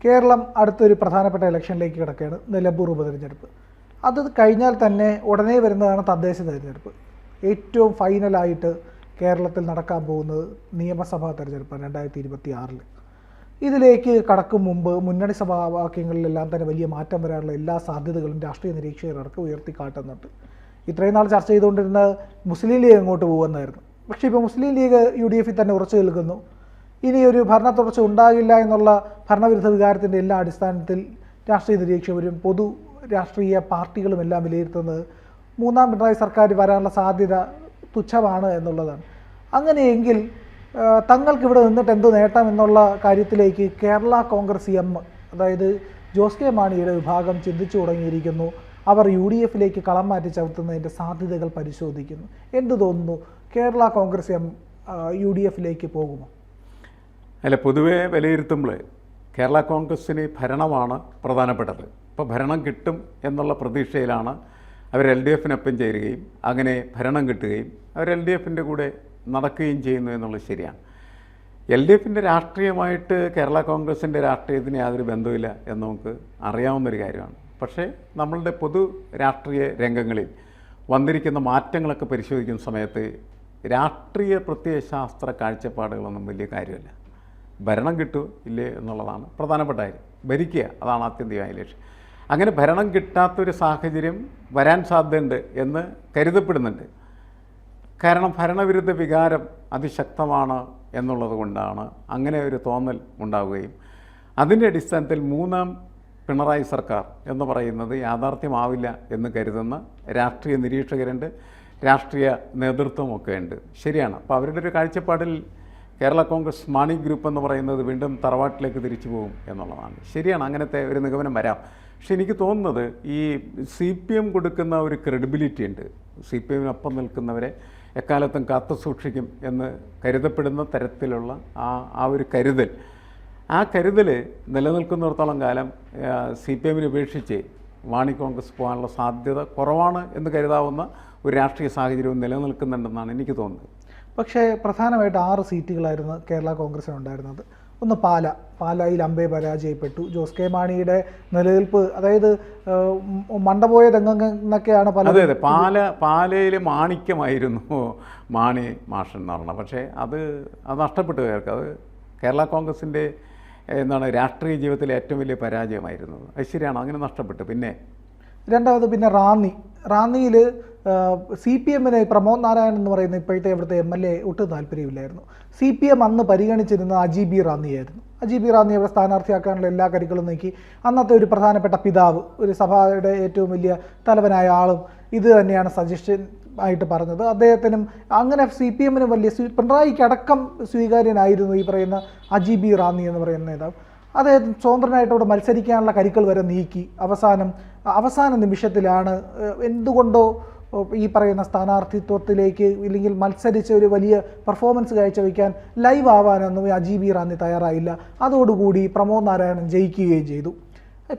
കേരളം അടുത്തൊരു പ്രധാനപ്പെട്ട ഇലക്ഷനിലേക്ക് കിടക്കുകയാണ്, നിലമ്പൂർ ഉപതെരഞ്ഞെടുപ്പ്. അത് കഴിഞ്ഞാൽ തന്നെ ഉടനെ വരുന്നതാണ് തദ്ദേശ തെരഞ്ഞെടുപ്പ്. ഏറ്റവും ഫൈനലായിട്ട് കേരളത്തിൽ നടക്കാൻ പോകുന്നത് നിയമസഭാ തെരഞ്ഞെടുപ്പാണ് 2026. ഇതിലേക്ക് കടക്കും മുമ്പ് മുന്നണി സഭാവാക്യങ്ങളിലെല്ലാം തന്നെ വലിയ മാറ്റം വരാനുള്ള എല്ലാ സാധ്യതകളും രാഷ്ട്രീയ നിരീക്ഷകരടക്കം ഉയർത്തിക്കാട്ടുന്നുണ്ട്. ഇത്രയും നാൾ ചർച്ച ചെയ്തുകൊണ്ടിരുന്ന മുസ്ലിം ലീഗ് എങ്ങോട്ട് പോകുമെന്നായിരുന്നു. പക്ഷേ ഇപ്പോൾ മുസ്ലിം ലീഗ് UDF തന്നെ ഉറച്ചു നിൽക്കുന്നു. ഇനിയൊരു ഭരണ തുടർച്ച ഉണ്ടാകില്ല എന്നുള്ള ഭരണവിരുദ്ധ വികാരത്തിൻ്റെ എല്ലാ അടിസ്ഥാനത്തിൽ രാഷ്ട്രീയ നിരീക്ഷകരും പൊതു രാഷ്ട്രീയ പാർട്ടികളും എല്ലാം വിലയിരുത്തുന്നത് മൂന്നാം പിണറായി സർക്കാർ വരാനുള്ള സാധ്യത തുച്ഛമാണ് എന്നുള്ളതാണ്. അങ്ങനെയെങ്കിൽ തങ്ങൾക്കിവിടെ നിന്നിട്ട് എന്ത് നേട്ടം എന്നുള്ള കാര്യത്തിലേക്ക് കേരള കോൺഗ്രസ് എം, അതായത് ജോസ് കെ മാണിയുടെ വിഭാഗം ചിന്തിച്ചു തുടങ്ങിയിരിക്കുന്നു. അവർ UDF കളം മാറ്റി ചവിട്ടുന്നതിൻ്റെ സാധ്യതകൾ പരിശോധിക്കുന്നു. എന്ത് തോന്നുന്നു, കേരള കോൺഗ്രസ് എം UDF പോകുമോ? അല്ല, പൊതുവെ വിലയിരുത്തുമ്പോൾ കേരള കോൺഗ്രസ്സിന് ഭരണമാണ് പ്രധാനപ്പെട്ടത്. ഇപ്പോൾ ഭരണം കിട്ടും എന്നുള്ള പ്രതീക്ഷയിലാണ് അവർ LDF ചേരുകയും അങ്ങനെ ഭരണം കിട്ടുകയും അവർ LDF കൂടെ നടക്കുകയും ചെയ്യുന്നു എന്നുള്ളത് ശരിയാണ്. LDF രാഷ്ട്രീയമായിട്ട് കേരള കോൺഗ്രസിൻ്റെ രാഷ്ട്രീയത്തിന് യാതൊരു ബന്ധമില്ല എന്ന് നമുക്ക് അറിയാവുന്നൊരു കാര്യമാണ്. പക്ഷേ നമ്മളുടെ പൊതു രാഷ്ട്രീയ രംഗങ്ങളിൽ വന്നിരിക്കുന്ന മാറ്റങ്ങളൊക്കെ പരിശോധിക്കുന്ന സമയത്ത് രാഷ്ട്രീയ പ്രത്യയശാസ്ത്ര കാഴ്ചപ്പാടുകളൊന്നും വലിയ കാര്യമല്ല. ഭരണം കിട്ടുമോ ഇല്ലേ എന്നുള്ളതാണ് പ്രധാനപ്പെട്ട കാര്യം. ഭരിക്കുക, അതാണ് ആത്യന്തികമായ ലക്ഷ്യം. അങ്ങനെ ഭരണം കിട്ടാത്തൊരു സാഹചര്യം വരാൻ സാധ്യതയുണ്ട് എന്ന് കരുതപ്പെടുന്നുണ്ട്. കാരണം ഭരണവിരുദ്ധ വികാരം അതിശക്തമാണ് എന്നുള്ളത് കൊണ്ടാണ് അങ്ങനെ ഒരു തോന്നൽ ഉണ്ടാവുകയും അതിൻ്റെ അടിസ്ഥാനത്തിൽ മൂന്നാം പിണറായി സർക്കാർ എന്ന് പറയുന്നത് യാഥാർത്ഥ്യമാവില്ല എന്ന് കരുതുന്ന രാഷ്ട്രീയ നിരീക്ഷകരുണ്ട്, രാഷ്ട്രീയ നേതൃത്വമൊക്കെ ഉണ്ട്. ശരിയാണ്. അപ്പോൾ അവരുടെ ഒരു കാഴ്ചപ്പാടിൽ കേരള കോൺഗ്രസ് മാണി ഗ്രൂപ്പ് എന്ന് പറയുന്നത് വീണ്ടും തറവാട്ടിലേക്ക് തിരിച്ചു പോകും എന്നുള്ളതാണ്. ശരിയാണ്, അങ്ങനത്തെ ഒരു നിഗമനം വരാം. പക്ഷെ എനിക്ക് തോന്നുന്നത് ഈ CPM കൊടുക്കുന്ന ഒരു ക്രെഡിബിലിറ്റി ഉണ്ട്. CPM നിൽക്കുന്നവരെ എക്കാലത്തും കാത്തു സൂക്ഷിക്കും എന്ന് കരുതപ്പെടുന്ന തരത്തിലുള്ള ആ ഒരു കരുതൽ, ആ കരുതൽ നിലനിൽക്കുന്നിടത്തോളം കാലം CPM ഉപേക്ഷിച്ച് മാണി കോൺഗ്രസ് പോകാനുള്ള സാധ്യത കുറവാണ് എന്ന് കരുതാവുന്ന ഒരു രാഷ്ട്രീയ സാഹചര്യവും നിലനിൽക്കുന്നുണ്ടെന്നാണ് എനിക്ക് തോന്നുന്നത്. പക്ഷേ പ്രധാനമായിട്ട് 6 സീറ്റുകളായിരുന്നു കേരള കോൺഗ്രസിനുണ്ടായിരുന്നത്. ഒന്ന് പാലായിൽ അമ്പേ പരാജയപ്പെട്ടു. ജോസ് കെ മാണിയുടെ നിലനിൽപ്പ്, അതായത് മണ്ടപോയ തെങ്ങെന്നൊക്കെയാണ് പല. അതെ, പാലയിൽ മാണിക്യമായിരുന്നു മാണി മാഷൻ എന്ന് പറഞ്ഞത്. പക്ഷേ അത് നഷ്ടപ്പെട്ടു. അത് കേരള കോൺഗ്രസിൻ്റെ രാഷ്ട്രീയ ജീവിതത്തിലെ ഏറ്റവും വലിയ പരാജയമായിരുന്നു. അത് ശരിയാണ്, അങ്ങനെ നഷ്ടപ്പെട്ടു. രണ്ടാമത് റാന്നിയിൽ CPM പ്രമോദ് നാരായണൻ എന്ന് പറയുന്ന ഇപ്പോഴത്തെ ഇവിടുത്തെ MLA ഒട്ടും താല്പര്യമില്ലായിരുന്നു. CPM അന്ന് പരിഗണിച്ചിരുന്നത് അജി റാന്നിയായിരുന്നു. അജി റാന്നി അവിടെ സ്ഥാനാർത്ഥിയാക്കാനുള്ള എല്ലാ കരുക്കളും നീക്കി. അന്നത്തെ ഒരു പ്രധാനപ്പെട്ട പിതാവ്, ഒരു സഭയുടെ ഏറ്റവും വലിയ തലവനായ ആളും ഇത് തന്നെയാണ് സജഷൻ ആയിട്ട് പറഞ്ഞത്. അദ്ദേഹത്തിനും അങ്ങനെ CPM വലിയ പിണറായിക്ക് അടക്കം സ്വീകാര്യനായിരുന്നു ഈ പറയുന്ന അജി റാന്നി എന്ന് പറയുന്ന നേതാവ്. അദ്ദേഹം സ്വതന്ത്രനായിട്ട് അവിടെ മത്സരിക്കാനുള്ള കരുക്കൾ വരെ നീക്കി. അവസാന നിമിഷത്തിലാണ് എന്തുകൊണ്ടോ ഈ പറയുന്ന സ്ഥാനാർത്ഥിത്വത്തിലേക്ക് ഇല്ലെങ്കിൽ മത്സരിച്ച് ഒരു വലിയ പെർഫോമൻസ് കാഴ്ചവെക്കാൻ ലൈവ് ആവാനൊന്നും അജി റാന്നി തയ്യാറായില്ല. അതോടുകൂടി പ്രമോദ് നാരായണൻ ജയിക്കുകയും ചെയ്തു.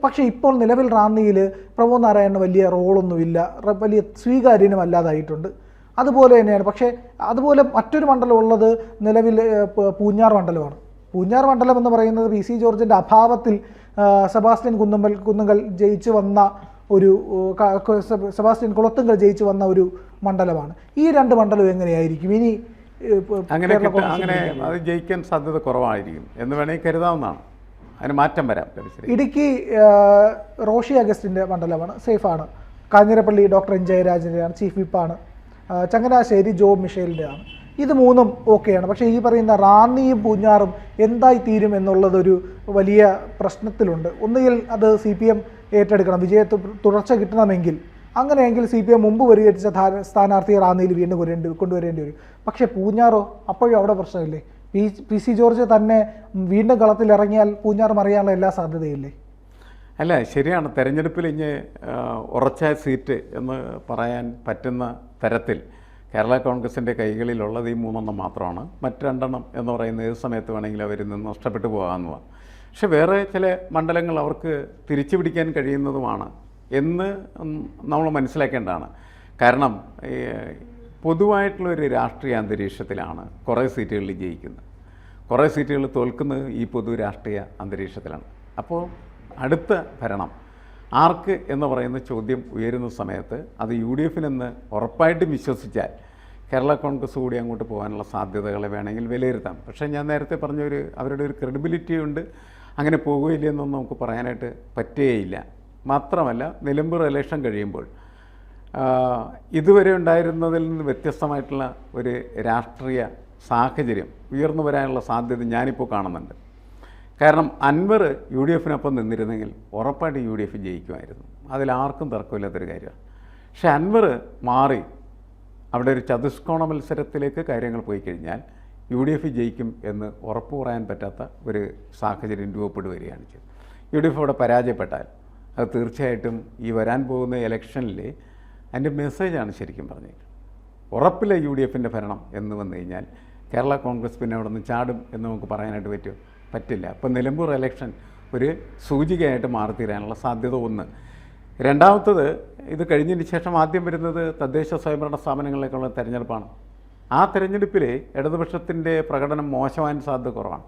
പക്ഷേ ഇപ്പോൾ നിലവിൽ റാന്നിയിൽ പ്രമോദ് നാരായണന് വലിയ റോളൊന്നുമില്ല, വലിയ സ്വീകാര്യനും അല്ലാതായിട്ടുണ്ട്. അതുപോലെ തന്നെയാണ്. പക്ഷേ അതുപോലെ മറ്റൊരു മണ്ഡലം ഉള്ളത് നിലവിൽ പൂഞ്ഞാർ മണ്ഡലമാണ്. പൂഞ്ഞാർ മണ്ഡലം എന്ന് പറയുന്നത് PC ജോർജിൻ്റെ അഭാവത്തിൽ സെബാസ്റ്റ്യൻ കുന്നുങ്കൽ ജയിച്ചു വന്ന ഒരു സെബാസ്റ്റ്യൻ കുളത്തുങ്കൽ ജയിച്ചു വന്ന ഒരു മണ്ഡലമാണ്. ഈ 2 മണ്ഡലം എങ്ങനെയായിരിക്കും ഇനി? അങ്ങനെ അത് ജയിക്കാൻ സാധ്യത കുറവായിരിക്കും എന്ന് വേണമെങ്കിൽ കരുതാവുന്നതാണ്. അതിന് മാറ്റം വരാം. ഇടുക്കി റോഷി അഗസ്റ്റിൻ്റെ മണ്ഡലമാണ്, സേഫാണ്. കാഞ്ഞിരപ്പള്ളി ഡോക്ടർ N ജയരാജൻ്റെയാണ്, ചീഫ് വിപ്പാണ്. ചങ്ങനാശ്ശേരി ജോബ് മിഷേലിൻ്റെയാണ്. ഇത് 3ഉം ഓക്കെയാണ്. പക്ഷേ ഈ പറയുന്ന റാന്നിയും പൂഞ്ഞാറും എന്തായി തീരും എന്നുള്ളതൊരു വലിയ പ്രശ്നത്തിലുണ്ട്. ഒന്നുകിൽ അത് CPM ഏറ്റെടുക്കണം, തുടർച്ച കിട്ടണമെങ്കിൽ. അങ്ങനെയെങ്കിൽ CPM മുമ്പ് പരിഹരിച്ച സ്ഥാനാർത്ഥിയെ റാന്നിയിൽ വീണ്ടും കൊണ്ടുവരേണ്ടി വരും. പക്ഷേ പൂഞ്ഞാറോ, അപ്പോഴും അവിടെ പ്രശ്നമില്ലേ? PC ജോർജ് തന്നെ വീണ്ടും കളത്തിലിറങ്ങിയാൽ പൂഞ്ഞാർ മറിയാനുള്ള എല്ലാ സാധ്യതയില്ലേ? അല്ല, ശരിയാണ്. തെരഞ്ഞെടുപ്പിൽ ഇനി ഉറച്ച സീറ്റ് എന്ന് പറയാൻ പറ്റുന്ന തരത്തിൽ കേരള കോൺഗ്രസിൻ്റെ കൈകളിലുള്ളത് ഈ 3 മാത്രമാണ്. മറ്റ് 2 എന്ന് പറയുന്നത് ഏത് സമയത്ത് വേണമെങ്കിലും അവരിൽ നിന്ന് നഷ്ടപ്പെട്ടു പോകാവുന്നതാണ്. പക്ഷെ വേറെ ചില മണ്ഡലങ്ങൾ അവർക്ക് തിരിച്ചു പിടിക്കാൻ കഴിയുന്നതുമാണ് എന്ന് നമ്മൾ മനസ്സിലാക്കേണ്ടതാണ്. കാരണം പൊതുവായിട്ടുള്ളൊരു രാഷ്ട്രീയ അന്തരീക്ഷത്തിലാണ് കുറേ സീറ്റുകളിൽ ജയിക്കുന്നത്, കുറേ സീറ്റുകൾ തോൽക്കുന്നത് ഈ പൊതു രാഷ്ട്രീയ അന്തരീക്ഷത്തിലാണ്. അപ്പോൾ അടുത്ത ഭരണം ആർക്ക് എന്ന് പറയുന്ന ചോദ്യം ഉയരുന്ന സമയത്ത് അത് യു ഡി എഫിനെന്ന് ഉറപ്പായിട്ടും വിശ്വസിച്ചാൽ കേരള കോൺഗ്രസ് കൂടി അങ്ങോട്ട് പോകാനുള്ള സാധ്യതകളെ വേണമെങ്കിൽ വിലയിരുത്താം. പക്ഷേ ഞാൻ നേരത്തെ പറഞ്ഞൊരു അവരുടെ ഒരു ക്രെഡിബിലിറ്റി ഉണ്ട്, അങ്ങനെ പോകുകയില്ല എന്നൊന്നും നമുക്ക് പറയാനായിട്ട് പറ്റുകയില്ല. മാത്രമല്ല നിലമ്പൂർ ഇലക്ഷൻ കഴിയുമ്പോൾ ഇതുവരെ ഉണ്ടായിരുന്നതിൽ നിന്ന് വ്യത്യസ്തമായിട്ടുള്ള ഒരു രാഷ്ട്രീയ സാഹചര്യം ഉയർന്നു വരാനുള്ള സാധ്യത ഞാനിപ്പോൾ കാണുന്നുണ്ട്. കാരണം അൻവർ യു ഡി എഫിനൊപ്പം നിന്നിരുന്നെങ്കിൽ ഉറപ്പായിട്ട് യു ഡി എഫ് ജയിക്കുമായിരുന്നു, അതിലാർക്കും തർക്കമില്ലാത്തൊരു കാര്യമാണ്. പക്ഷെ അൻവർ മാറി അവിടെ ഒരു ചതുഷ്കോണ മത്സരത്തിലേക്ക് കാര്യങ്ങൾ പോയി കഴിഞ്ഞാൽ യു ഡി എഫ് ജയിക്കും എന്ന് ഉറപ്പ് പറയാൻ പറ്റാത്ത ഒരു സാഹചര്യം രൂപപ്പെടുകയാണ് ചെയ്തത്. യു ഡി എഫ് അവിടെ പരാജയപ്പെട്ടാൽ അത് തീർച്ചയായിട്ടും ഈ വരാൻ പോകുന്ന ഇലക്ഷനിൽ അതിൻ്റെ മെസ്സേജാണ് ശരിക്കും പറഞ്ഞത്. ഉറപ്പില്ല യു ഡി എഫിൻ്റെ ഭരണം എന്ന് വന്നു കഴിഞ്ഞാൽ കേരള കോൺഗ്രസ് പിന്നെ അവിടെ നിന്ന് ചാടും എന്ന് നമുക്ക് പറയാനായിട്ട് പറ്റില്ല. അപ്പോൾ നിലമ്പൂർ ഇലക്ഷൻ ഒരു സൂചികയായിട്ട് മാറിത്തീരാനുള്ള സാധ്യത ഒന്ന്. രണ്ടാമത്തത്, ഇത് കഴിഞ്ഞതിന് ശേഷം ആദ്യം വരുന്നത് തദ്ദേശ സ്വയംഭരണ സ്ഥാപനങ്ങളിലേക്കുള്ള തെരഞ്ഞെടുപ്പാണ്. ആ തെരഞ്ഞെടുപ്പിൽ ഇടതുപക്ഷത്തിൻ്റെ പ്രകടനം മോശമാകാൻ സാധ്യത കുറവാണ്.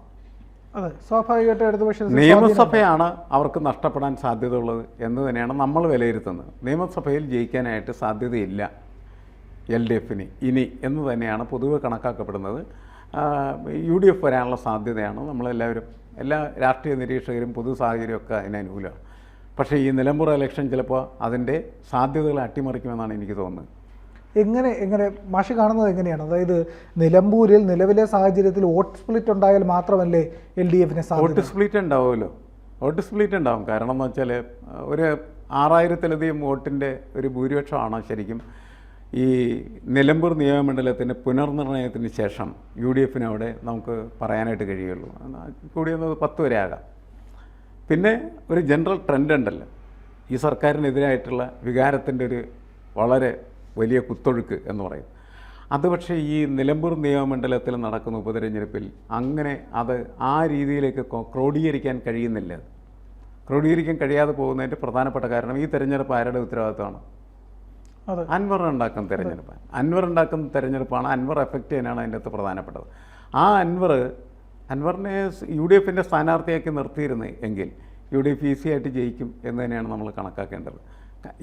അതെ, സ്വാഭാവികമായിട്ട് ഇടതുപക്ഷം നിയമസഭയാണ് അവർക്ക് നഷ്ടപ്പെടാൻ സാധ്യതയുള്ളത് എന്ന് തന്നെയാണ് നമ്മൾ വിലയിരുത്തുന്നത്. നിയമസഭയിൽ ജയിക്കാനായിട്ട് സാധ്യതയില്ല എൽ ഡി എഫിന് ഇനി എന്ന് തന്നെയാണ് പൊതുവെ കണക്കാക്കപ്പെടുന്നത്. യു ഡി എഫ് വരാനുള്ള സാധ്യതയാണ് നമ്മളെല്ലാവരും, എല്ലാ രാഷ്ട്രീയ നിരീക്ഷകരും പൊതു സാഹചര്യമൊക്കെ അതിന് അനുകൂലമാണ്. പക്ഷേ ഈ നിലമ്പൂർ ഇലക്ഷൻ ചിലപ്പോൾ അതിൻ്റെ സാധ്യതകൾ അട്ടിമറിക്കുമെന്നാണ് എനിക്ക് തോന്നുന്നത്. എങ്ങനെ മാഷി കാണുന്നത് എങ്ങനെയാണ്? അതായത് നിലമ്പൂരിൽ നിലവിലെ സാഹചര്യത്തിൽ വോട്ട് സ്പ്ലിറ്റ് ഉണ്ടായാൽ മാത്രമല്ലേ എൽ ഡി എഫിനെ വോട്ട് സ്പ്ലിറ്റ് ഉണ്ടാവുമല്ലോ, വോട്ട് സ്പ്ലിറ്റ് ഉണ്ടാവും. കാരണം എന്ന് വെച്ചാൽ ഒരു 6000-ലധികം വോട്ടിൻ്റെ ഒരു ഭൂരിപക്ഷമാണ് ശരിക്കും ഈ നിലമ്പൂർ നിയോജകമണ്ഡലത്തിൻ്റെ പുനർനിർണയത്തിന് ശേഷം യു ഡി എഫിന് അവിടെ നമുക്ക് പറയാനായിട്ട് കഴിയുള്ളൂ. കൂടിയൊന്ന് 10 വരെ ആകാം. പിന്നെ ഒരു ജനറൽ ട്രെൻഡ് ഉണ്ടല്ലോ, ഈ സർക്കാരിനെതിരായിട്ടുള്ള വികാരത്തിൻ്റെ ഒരു വളരെ വലിയ കുത്തൊഴുക്ക് എന്ന് പറയും. അത് പക്ഷേ ഈ നിലമ്പൂർ നിയോജകമണ്ഡലത്തിൽ നടക്കുന്ന ഉപതെരഞ്ഞെടുപ്പിൽ അങ്ങനെ അത് ആ രീതിയിലേക്ക് ക്രോഡീകരിക്കാൻ കഴിയുന്നില്ല. ക്രോഡീകരിക്കാൻ കഴിയാതെ പോകുന്നതിൻ്റെ പ്രധാനപ്പെട്ട കാരണം ഈ തെരഞ്ഞെടുപ്പ് ആരുടെ ഉത്തരവാദിത്തമാണ്? അൻവർ ഉണ്ടാക്കുന്ന തെരഞ്ഞെടുപ്പാണ്. അൻവർ എഫക്റ്റ് ചെയ്യാനാണ് അതിൻ്റെ അകത്ത് പ്രധാനപ്പെട്ടത്. ആ അൻവറിനെ യു ഡി എഫിൻ്റെ സ്ഥാനാർത്ഥിയാക്കി നിർത്തിയിരുന്നത് എങ്കിൽ യു ഡി എഫ് ഈസി ആയിട്ട് ജയിക്കും എന്ന് തന്നെയാണ് നമ്മൾ കണക്കാക്കേണ്ടത്.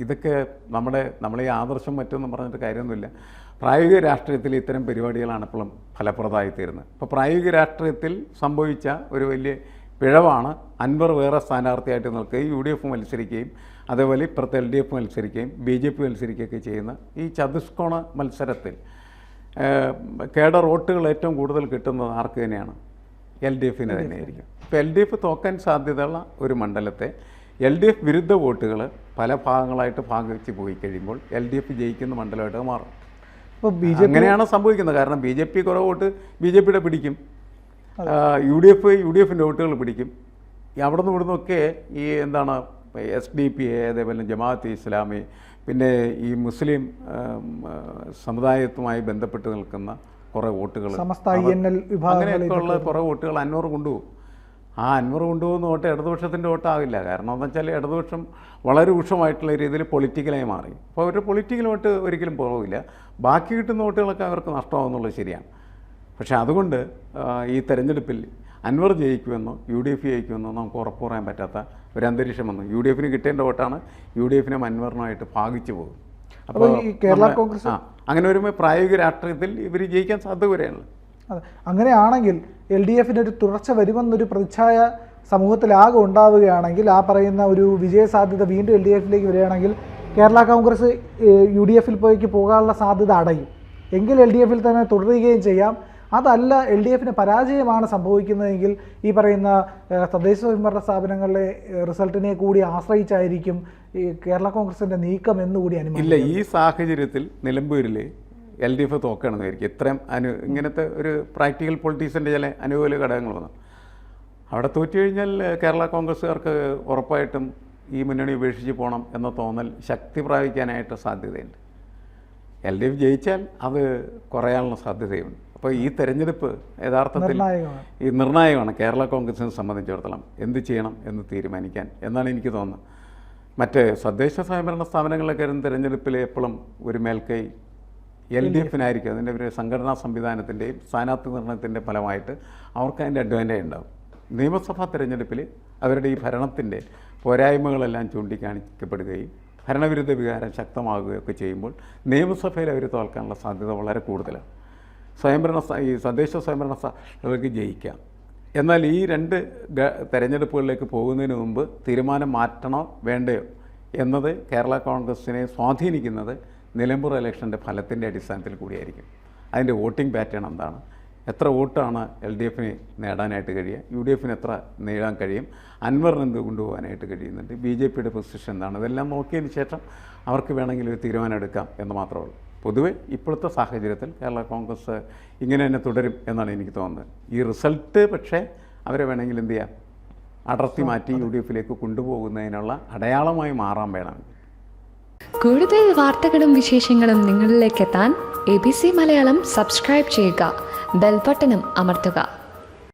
ഇതൊക്കെ നമ്മളെ ഈ ആദർശം മറ്റൊന്നും പറഞ്ഞിട്ട് കാര്യമൊന്നുമില്ല. പ്രായോഗിക രാഷ്ട്രീയത്തിൽ ഇത്തരം പരിപാടികളാണ് എപ്പോഴും ഫലപ്രദമായിത്തീരുന്നത്. ഇപ്പോൾ പ്രായോഗിക രാഷ്ട്രീയത്തിൽ സംഭവിച്ച ഒരു വലിയ പിഴവാണ് അൻവർ വേറെ സ്ഥാനാർത്ഥിയായിട്ട് നിൽക്കുകയും യു ഡി എഫ് മത്സരിക്കുകയും അതേപോലെ ഇപ്പുറത്ത് എൽ ഡി എഫ് മത്സരിക്കുകയും ബി ജെ പി മത്സരിക്കുകയൊക്കെ ചെയ്യുന്ന ഈ ചതുഷ്കോണ മത്സരത്തിൽ കേഡർ വോട്ടുകൾ ഏറ്റവും കൂടുതൽ കിട്ടുന്നത് ആർക്ക് തന്നെയാണ്? എൽ ഡി എഫിന് തന്നെയായിരിക്കും. ഇപ്പോൾ എൽ ഡി എഫ് തോക്കാൻ സാധ്യതയുള്ള ഒരു മണ്ഡലത്തെ എൽ ഡി എഫ് വിരുദ്ധ വോട്ടുകൾ പല ഭാഗങ്ങളായിട്ട് ഭാഗിച്ച് പോയി കഴിയുമ്പോൾ എൽ ഡി എഫ് ജയിക്കുന്ന മണ്ഡലമായിട്ട് മാറും. ഇപ്പോൾ അങ്ങനെയാണ് സംഭവിക്കുന്നത്. കാരണം ബി ജെ പി കുറവ് വോട്ട് ബി ജെ പിയുടെ പിടിക്കും, യു ഡി എഫിൻ്റെ വോട്ടുകൾ പിടിക്കും. അവിടെ നിന്ന് ഇവിടുന്നൊക്കെ ഈ എന്താണ് SDP അതേപോലെ ജമാഅത്ത് ഇസ്ലാമി പിന്നെ ഈ മുസ്ലിം സമുദായത്തുമായി ബന്ധപ്പെട്ട് നിൽക്കുന്ന കുറേ വോട്ടുകൾ, അങ്ങനെയൊക്കെയുള്ള കുറേ വോട്ടുകൾ അൻവർ കൊണ്ടുപോകും. ആ അൻവർ കൊണ്ടുപോകുന്ന വോട്ട് ഇടതുപക്ഷത്തിൻ്റെ വോട്ടാവില്ല. കാരണം എന്താ വെച്ചാൽ ഇടതുപക്ഷം വളരെ രൂക്ഷമായിട്ടുള്ള രീതിയിൽ പൊളിറ്റിക്കലായി മാറി. അപ്പോൾ അവരുടെ പൊളിറ്റിക്കൽ വോട്ട് ഒരിക്കലും പോകില്ല. ബാക്കി കിട്ടുന്ന വോട്ടുകളൊക്കെ അവർക്ക് നഷ്ടമാകുന്നുള്ളത് ശരിയാണ്. പക്ഷേ അതുകൊണ്ട് ഈ തെരഞ്ഞെടുപ്പിൽ അൻവർ ജയിക്കുമെന്നോ യു ഡി എഫ് ജയിക്കുമെന്നോ നമുക്ക് ഉറപ്പ് പറയാൻ പറ്റാത്ത ഒരു അന്തരീക്ഷം വന്നു. യു ഡി എഫിന് കിട്ടേണ്ട വോട്ടാണ് യു ഡി എഫിനും അൻവറിനുമായിട്ട് ഭാഗിച്ചു പോകും. അപ്പോൾ കേരള കോൺഗ്രസ് അങ്ങനെ വരുമ്പോൾ പ്രായോഗിക രാഷ്ട്രീയത്തിൽ ഇവർ ജയിക്കാൻ സാധ്യത വരെയാണല്ലോ. അതെ, അങ്ങനെയാണെങ്കിൽ എൽ ഡി എഫിന് ഒരു തുടർച്ച വരുമെന്നൊരു പ്രതിച്ഛായ സമൂഹത്തിലാകെ ഉണ്ടാവുകയാണെങ്കിൽ, ആ പറയുന്ന ഒരു വിജയസാധ്യത വീണ്ടും എൽ ഡി എഫിലേക്ക് വരികയാണെങ്കിൽ കേരള കോൺഗ്രസ് യു ഡി എഫിൽ പോകാനുള്ള സാധ്യത അടയും. എങ്കിൽ എൽ ഡി എഫിൽ തന്നെ തുടരുകയും ചെയ്യാം. അതല്ല എൽ ഡി എഫിന് പരാജയമാണ് സംഭവിക്കുന്നതെങ്കിൽ ഈ പറയുന്ന തദ്ദേശ സ്വയംഭരണ സ്ഥാപനങ്ങളിലെ റിസൾട്ടിനെ കൂടി ആശ്രയിച്ചായിരിക്കും ഈ കേരള കോൺഗ്രസിൻ്റെ നീക്കം എന്നുകൂടി അനുമാനിക്കും. ഇല്ല, ഈ സാഹചര്യത്തിൽ നിലമ്പൂരിൽ എൽ ഡി എഫ് തോക്കണമെന്നായിരിക്കും. ഇത്രയും ഇങ്ങനത്തെ ഒരു പ്രാക്ടിക്കൽ പൊളിറ്റീക്സിൻ്റെ ചില അനുകൂല ഘടകങ്ങൾ വന്നു. അവിടെ തോറ്റു കഴിഞ്ഞാൽ കേരള കോൺഗ്രസ്സുകാർക്ക് ഉറപ്പായിട്ടും ഈ മുന്നണി ഉപേക്ഷിച്ച് പോകണം എന്ന തോന്നൽ ശക്തി പ്രാപിക്കാനായിട്ട് സാധ്യതയുണ്ട്. എൽ ഡി എഫ് ജയിച്ചാൽ അത് കുറയാനുള്ള സാധ്യതയുണ്ട്. അപ്പോൾ ഈ തെരഞ്ഞെടുപ്പ് യഥാർത്ഥത്തിൽ ഈ നിർണായകമാണ് കേരള കോൺഗ്രസിനെ സംബന്ധിച്ചിടത്തോളം എന്ത് ചെയ്യണം എന്ന് തീരുമാനിക്കാൻ എന്നാണ് എനിക്ക് തോന്നുന്നത്. മറ്റ് തദ്ദേശ സ്വയംഭരണ സ്ഥാപനങ്ങളിലൊക്കെ വരുന്ന തെരഞ്ഞെടുപ്പിൽ എപ്പോഴും ഒരു മേൽക്കൈ എൽ ഡി എഫിനായിരിക്കും. അതിൻ്റെ ഒരു സംഘടനാ സംവിധാനത്തിൻ്റെയും സ്ഥാനാർത്ഥി നിർണയത്തിൻ്റെ ഫലമായിട്ട് അവർക്ക് അതിൻ്റെ അഡ്വാൻറ്റേജ് ഉണ്ടാവും. നിയമസഭാ തെരഞ്ഞെടുപ്പിൽ അവരുടെ ഈ ഭരണത്തിൻ്റെ പോരായ്മകളെല്ലാം ചൂണ്ടിക്കാണിക്കപ്പെടുകയും ഭരണവിരുദ്ധ വികാരം ശക്തമാകുകയൊക്കെ ചെയ്യുമ്പോൾ നിയമസഭയിൽ അവർ തോൽക്കാനുള്ള സാധ്യത വളരെ കൂടുതലാണ്. ഈ തദ്ദേശ സ്വയംഭരണ സ്ഥാപനങ്ങൾക്ക് ജയിക്കാം. എന്നാൽ ഈ 2 തെരഞ്ഞെടുപ്പുകളിലേക്ക് പോകുന്നതിന് മുമ്പ് തീരുമാനം മാറ്റണോ വേണ്ടയോ എന്നത് കേരള കോൺഗ്രസിനെ സ്വാധീനിക്കുന്നത് നിലമ്പൂർ ഇലക്ഷൻ്റെ ഫലത്തിൻ്റെ അടിസ്ഥാനത്തിൽ കൂടിയായിരിക്കും. അതിൻ്റെ വോട്ടിംഗ് പാറ്റേൺ എന്താണ്, എത്ര വോട്ടാണ് LDFന് നേടാനായിട്ട് കഴിയുക, UDFന് എത്ര നേടാൻ കഴിയും, അൻവറിന് എന്ത് കൊണ്ടുപോകാനായിട്ട് കഴിയുന്നുണ്ട്, BJPയുടെ പൊസിഷൻ എന്താണ്, ഇതെല്ലാം നോക്കിയതിന് ശേഷം അവർക്ക് വേണമെങ്കിൽ ഒരു തീരുമാനം എടുക്കാം എന്ന് മാത്രമേ ഉള്ളൂ. പൊതുവെ ഇപ്പോഴത്തെ സാഹചര്യത്തിൽ കേരള കോൺഗ്രസ് ഇങ്ങനെ തന്നെ തുടരും എന്നാണ് എനിക്ക് തോന്നുന്നത്. ഈ റിസൾട്ട് പക്ഷേ അവരെ വേണമെങ്കിൽ എന്ത് ചെയ്യാം, അടർത്തി മാറ്റി UDFിലേക്ക് കൊണ്ടുപോകുന്നതിനുള്ള അടയാളമായി മാറാൻ വേണമെങ്കിൽ. കൂടുതൽ വാർത്തകളും വിശേഷങ്ങളും നിങ്ങളിലേക്ക് എത്താൻ ABC മലയാളം സബ്സ്ക്രൈബ് ചെയ്യുക, ബെൽ ബട്ടണും അമർത്തുക.